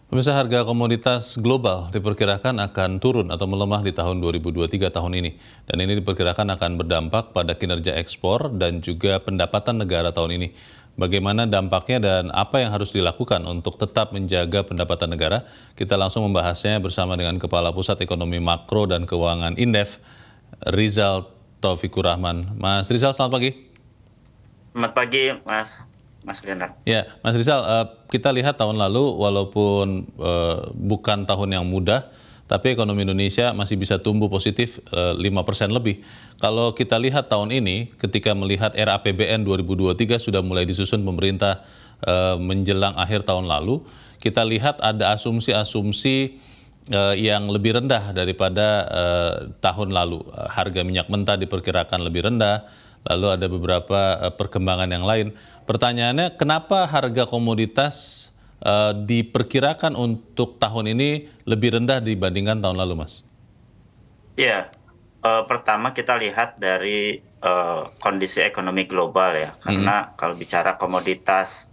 Pemirsa, harga komoditas global diperkirakan akan turun atau melemah di tahun 2023 tahun ini. Dan ini diperkirakan akan berdampak pada kinerja ekspor dan juga pendapatan negara tahun ini. Bagaimana dampaknya dan apa yang harus dilakukan untuk tetap menjaga pendapatan negara? Kita langsung membahasnya bersama dengan Kepala Pusat Ekonomi Makro dan Keuangan Indef, Rizal Taufikur Rahman. Mas Rizal, selamat pagi. Selamat pagi, Mas Leonard. Ya, Mas Rizal, kita lihat tahun lalu walaupun bukan tahun yang mudah, tapi ekonomi Indonesia masih bisa tumbuh positif 5% lebih. Kalau kita lihat tahun ini, ketika melihat RAPBN 2023 sudah mulai disusun pemerintah menjelang akhir tahun lalu, kita lihat ada asumsi-asumsi yang lebih rendah daripada tahun lalu. Harga minyak mentah diperkirakan lebih rendah, lalu ada beberapa perkembangan yang lain. Pertanyaannya, kenapa harga komoditas diperkirakan untuk tahun ini lebih rendah dibandingkan tahun lalu, Mas? Ya, pertama kita lihat dari kondisi ekonomi global ya, karena kalau bicara komoditas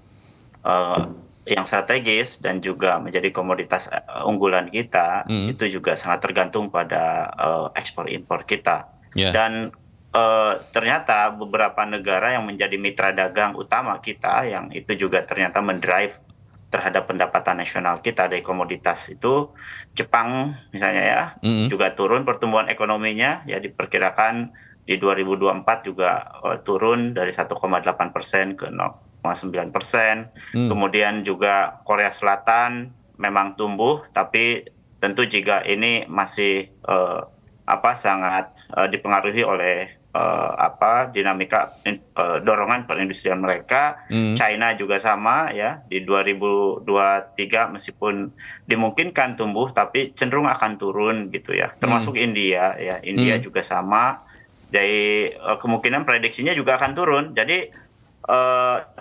eh, yang strategis dan juga menjadi komoditas unggulan kita, itu juga sangat tergantung pada ekspor impor kita. Ya. Dan ternyata beberapa negara yang menjadi mitra dagang utama kita, yang itu juga ternyata mendrive terhadap pendapatan nasional kita dari komoditas itu, Jepang misalnya ya, juga turun pertumbuhan ekonominya, ya diperkirakan di 2024 juga turun dari 1,8% ke 0,9%. Kemudian juga Korea Selatan memang tumbuh, tapi tentu jika ini masih sangat dipengaruhi oleh dinamika dorongan perindustrian mereka. China juga sama ya, di 2023 meskipun dimungkinkan tumbuh tapi cenderung akan turun gitu ya. Termasuk India ya, India juga sama. Jadi kemungkinan prediksinya juga akan turun. Jadi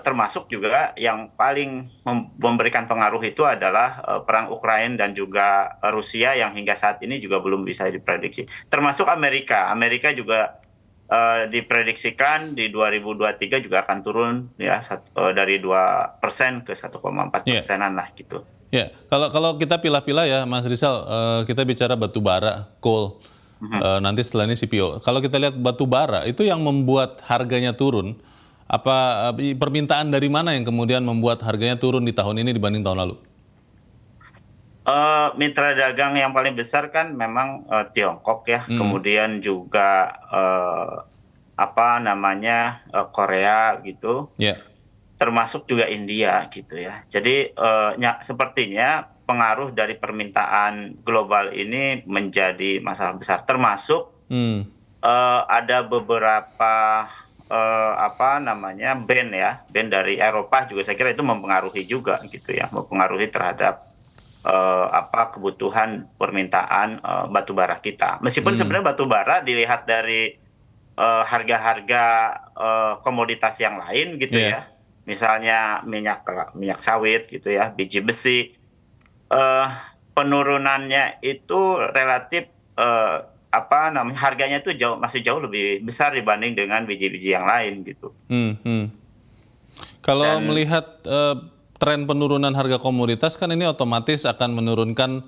termasuk juga yang paling memberikan pengaruh itu adalah perang Ukraina dan juga Rusia yang hingga saat ini juga belum bisa diprediksi. Termasuk Amerika. Amerika juga diprediksikan di 2023 juga akan turun ya dari 2% ke 1,4%-an lah gitu. Ya, kalau kita pilah-pilah ya, Mas Rizal, kita bicara batu bara, coal. Nanti setelah ini CPO. Kalau kita lihat batu bara, itu yang membuat harganya turun. Apa permintaan dari mana yang kemudian membuat harganya turun di tahun ini dibanding tahun lalu? Mitra dagang yang paling besar kan memang Tiongkok ya, kemudian juga Korea gitu, termasuk juga India gitu ya. Jadi sepertinya pengaruh dari permintaan global ini menjadi masalah besar, termasuk ada beberapa band dari Eropa juga, saya kira itu mempengaruhi juga gitu ya, mempengaruhi terhadap kebutuhan permintaan batu bara kita. Meskipun sebenarnya batu bara dilihat dari harga-harga komoditas yang lain gitu ya, misalnya minyak sawit gitu ya, biji besi, penurunannya itu relatif harganya itu masih jauh lebih besar dibanding dengan biji-biji yang lain gitu. Kalau melihat tren penurunan harga komoditas, kan ini otomatis akan menurunkan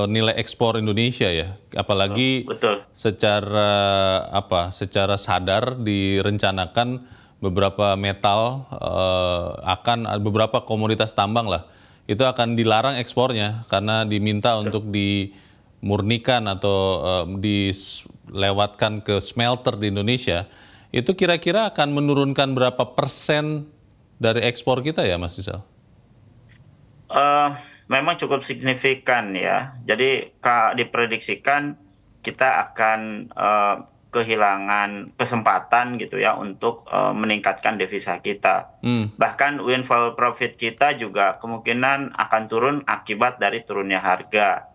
nilai ekspor Indonesia ya, apalagi secara sadar direncanakan beberapa metal beberapa komoditas tambang lah, itu akan dilarang ekspornya karena diminta untuk dimurnikan atau dilewatkan ke smelter di Indonesia. Itu kira-kira akan menurunkan berapa persen dari ekspor kita ya, Mas Rizal? Memang cukup signifikan ya. Jadi diprediksikan kita akan kehilangan kesempatan gitu ya untuk meningkatkan devisa kita. Bahkan windfall profit kita juga kemungkinan akan turun akibat dari turunnya harga.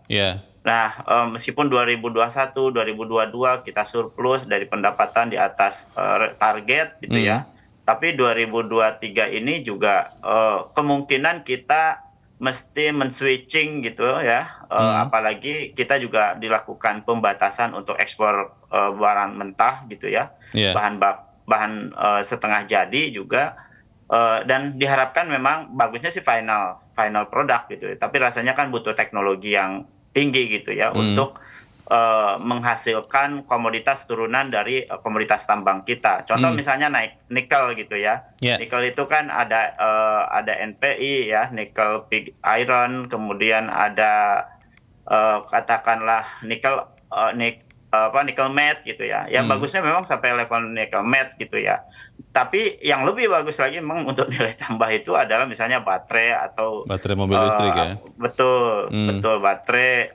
Nah, meskipun 2021, 2022 kita surplus dari pendapatan di atas target gitu ya, tapi 2023 ini juga kemungkinan kita mesti men-switching gitu ya, apalagi kita juga dilakukan pembatasan untuk ekspor barang mentah gitu ya, bahan setengah jadi juga. Dan diharapkan memang bagusnya sih final product gitu ya. Tapi rasanya kan butuh teknologi yang tinggi gitu ya untuk menghasilkan komoditas turunan dari komoditas tambang kita. Contoh misalnya nikel gitu ya. Ya. Nikel itu kan ada NPI ya, nickel pig iron, kemudian ada katakanlah nickel matte gitu ya. Ya bagusnya memang sampai level nickel matte gitu ya. Tapi yang lebih bagus lagi memang untuk nilai tambah itu adalah misalnya baterai atau Baterai mobil listrik ya. betul baterai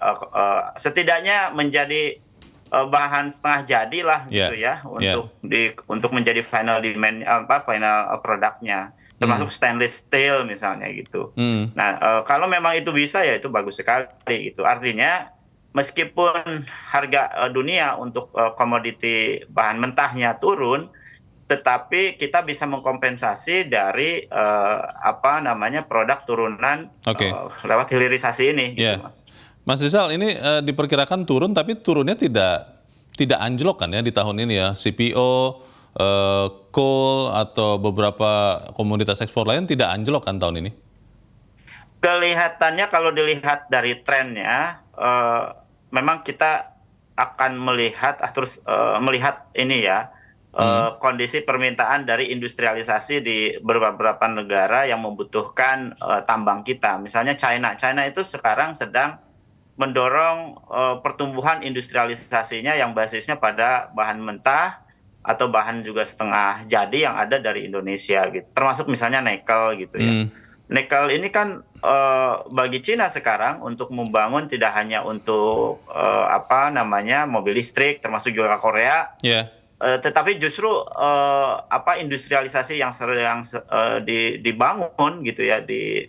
setidaknya menjadi bahan setengah jadi lah gitu ya untuk menjadi final demand final produknya, termasuk stainless steel misalnya gitu. Nah, kalau memang itu bisa ya itu bagus sekali gitu. Artinya meskipun harga dunia untuk komoditi bahan mentahnya turun, tetapi kita bisa mengkompensasi dari produk turunan lewat hilirisasi ini gitu, Mas. Mas Rizal, ini diperkirakan turun, tapi turunnya tidak anjlok kan ya di tahun ini ya. CPO, coal atau beberapa komoditas ekspor lain tidak anjlok kan tahun ini? Kelihatannya kalau dilihat dari trennya, memang kita akan melihat melihat ini ya, kondisi permintaan dari industrialisasi di beberapa negara yang membutuhkan tambang kita. Misalnya China itu sekarang sedang mendorong pertumbuhan industrialisasinya yang basisnya pada bahan mentah atau bahan juga setengah jadi yang ada dari Indonesia gitu. Termasuk misalnya nikel gitu ya. Nikel ini kan bagi Cina sekarang untuk membangun tidak hanya untuk mobil listrik, termasuk juga Korea. Tetapi justru industrialisasi yang dibangun gitu ya di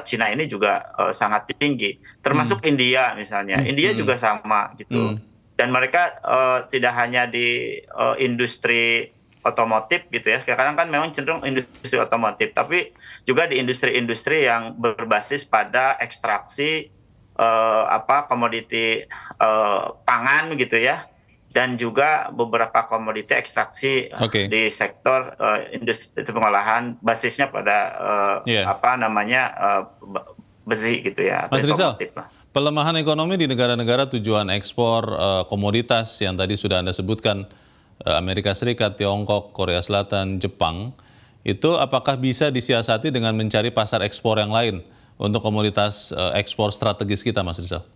Cina ini juga sangat tinggi, termasuk India misalnya. India juga sama gitu. Dan mereka tidak hanya di industri otomotif gitu ya. Sekarang kan memang cenderung industri otomotif, tapi juga di industri-industri yang berbasis pada ekstraksi komoditi pangan gitu ya. Dan juga beberapa komoditi ekstraksi di sektor industri pengolahan basisnya pada besi gitu ya. Mas Rizal, pelemahan ekonomi di negara-negara tujuan ekspor komoditas yang tadi sudah Anda sebutkan, Amerika Serikat, Tiongkok, Korea Selatan, Jepang, itu apakah bisa disiasati dengan mencari pasar ekspor yang lain untuk komoditas ekspor strategis kita, Mas Rizal?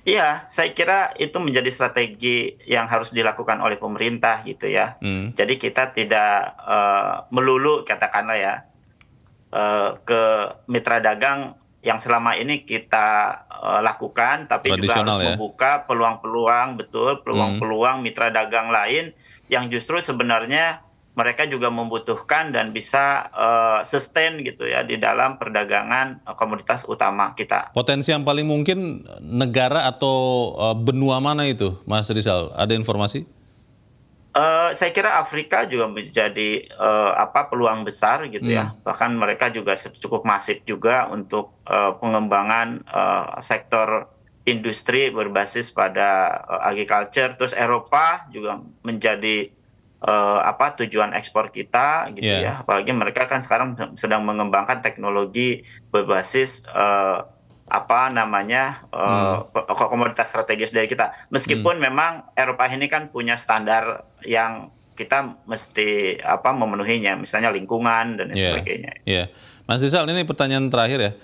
Iya, saya kira itu menjadi strategi yang harus dilakukan oleh pemerintah gitu ya. Jadi kita tidak melulu katakanlah ya ke mitra dagang yang selama ini kita lakukan, tapi juga harus membuka peluang-peluang mitra dagang lain yang justru sebenarnya mereka juga membutuhkan dan bisa sustain gitu ya di dalam perdagangan komoditas utama kita. Potensi yang paling mungkin negara atau benua mana itu, Mas Rizal? Ada informasi? Saya kira Afrika juga menjadi peluang besar gitu ya. Bahkan mereka juga cukup masif juga untuk pengembangan sektor industri berbasis pada agriculture. Terus Eropa juga menjadi tujuan ekspor kita gitu ya. Apalagi mereka kan sekarang sedang mengembangkan teknologi berbasis komoditas strategis dari kita. Meskipun memang Eropa ini kan punya standar yang kita mesti memenuhinya, misalnya lingkungan dan sebagainya. Mas Rizal, ini pertanyaan terakhir ya.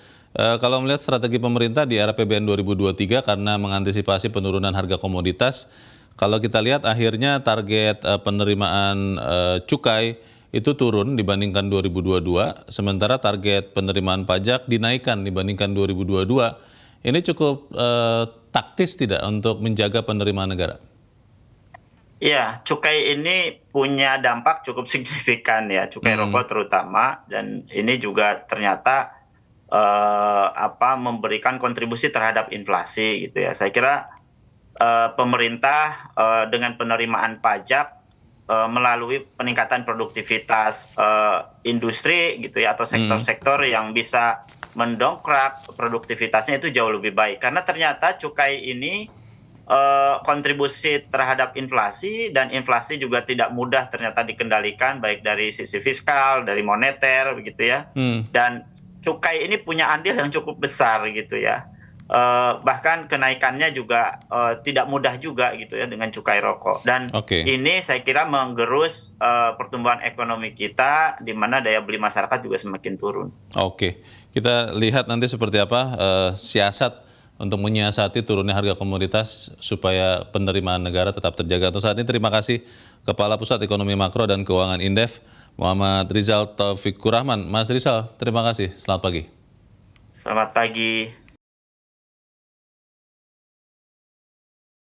Kalau melihat strategi pemerintah di era APBN 2023 karena mengantisipasi penurunan harga komoditas, kalau kita lihat akhirnya target penerimaan cukai itu turun dibandingkan 2022, sementara target penerimaan pajak dinaikkan dibandingkan 2022. Ini cukup taktis tidak untuk menjaga penerimaan negara? Iya, cukai ini punya dampak cukup signifikan ya, cukai rokok terutama, dan ini juga ternyata memberikan kontribusi terhadap inflasi gitu ya. Saya kira pemerintah dengan penerimaan pajak melalui peningkatan produktivitas industri gitu ya, atau sektor-sektor yang bisa mendongkrak produktivitasnya itu jauh lebih baik, karena ternyata cukai ini kontribusi terhadap inflasi, dan inflasi juga tidak mudah ternyata dikendalikan baik dari sisi fiskal, dari moneter begitu ya. Dan cukai ini punya andil yang cukup besar gitu ya. Bahkan kenaikannya juga tidak mudah juga gitu ya dengan cukai rokok. Dan ini saya kira menggerus pertumbuhan ekonomi kita, di mana daya beli masyarakat juga semakin turun. Oke, kita lihat nanti seperti apa siasat untuk menyiasati turunnya harga komoditas supaya penerimaan negara tetap terjaga. Untuk saat ini terima kasih Kepala Pusat Ekonomi Makro dan Keuangan Indef, Muhammad Rizal Taufikur Rahman. Mas Rizal, terima kasih. Selamat pagi. Selamat pagi.